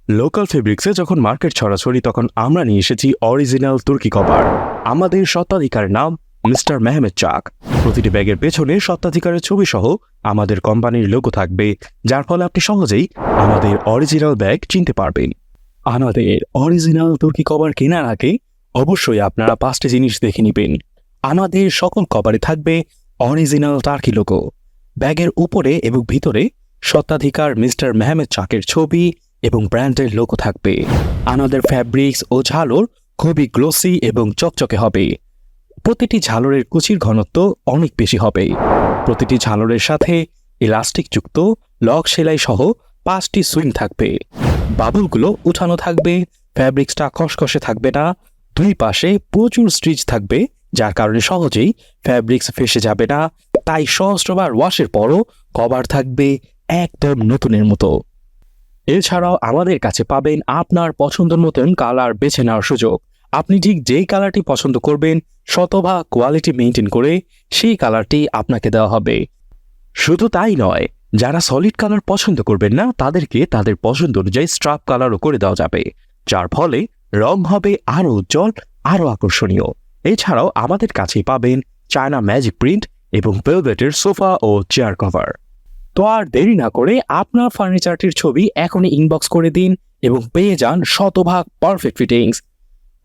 Local ফেব্রিক্সে যখন market ছড়াছড়ি তখন আমরা নিয়ে এসেছি অরিজিনাল তুর্কি কভার। আমাদের স্বত্বাধিকারের নাম মিস্টার মেহমেদ চাক। প্রতিটি ব্যাগের পেছনে স্বত্বাধিকারের ছবি সহ আমাদের কোম্পানির লোগো থাকবে, যার ফলে আপনি সহজেই আমাদের অরিজিনাল ব্যাগ চিনতে পারবেন। আমাদের অরিজিনাল তুর্কি কভার কেনার আগে অবশ্যই আপনারা 5টি জিনিস দেখে নেবেন। আমাদের সকল কভারে থাকবে অরিজিনাল টার্কি লোগো। ব্যাগের উপরে এবং ভিতরে স্বত্বাধিকার মিস্টার মেহমেদ চাকের ছবি এবং ব্র্যান্ডের লোগো থাকবে। আমাদের ফ্যাব্রিক্স ও ঝালর খুবই গ্লোসি এবং চকচকে হবে। প্রতিটি ঝালরের কুচির ঘনত্ব অনেক বেশি হবে। প্রতিটি ঝালরের সাথে ইলাস্টিকযুক্ত লক সেলাই সহ 5টি সুইং থাকবে। বাবুলগুলো উঠানো থাকবে, ফ্যাব্রিক্সটা খসখসে থাকবে না। দুই পাশে প্রচুর স্টিচ থাকবে, যার কারণে সহজেই ফ্যাব্রিক্স ফেসে যাবে না। তাই সহস্রবার ওয়াশের পরও কভার থাকবে একদম নতুনের মতো। এছাড়াও আমাদের কাছে পাবেন আপনার পছন্দের মতন কালার বেছে নেওয়ার সুযোগ। আপনি ঠিক যেই কালারটি পছন্দ করবেন শতভাগ কোয়ালিটি মেনটেন করে সেই কালারটি আপনাকে দেওয়া হবে। শুধু তাই নয়, যারা সলিড কালার পছন্দ করবেন না তাদেরকে তাদের পছন্দ অনুযায়ী স্ট্রাপ কালারও করে দেওয়া যাবে, যার ফলে রং হবে আরও উজ্জ্বল, আরও আকর্ষণীয়। এছাড়াও আমাদের কাছে পাবেন চায়না ম্যাজিক প্রিন্ট এবং ভেলভেটের সোফা ও চেয়ার কভার। তো আর দেরি না করে আপনার ফার্নিচারটির ছবি এখনই ইনবক্স করে দিন এবং পেয়ে যান শতভাগ পারফেক্ট ফিটিংস।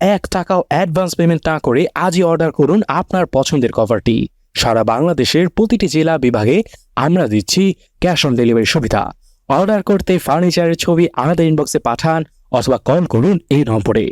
1 টাকাও অ্যাডভান্স পেমেন্ট না করে আজই অর্ডার করুন আপনার পছন্দের কভারটি। সারা বাংলাদেশের প্রতিটি জেলা বিভাগে আমরা দিচ্ছি ক্যাশ অন ডেলিভারি সুবিধা। অর্ডার করতে ফার্নিচারের ছবি আমাদের ইনবক্সে পাঠান অথবা কল করুন এই নম্বরে।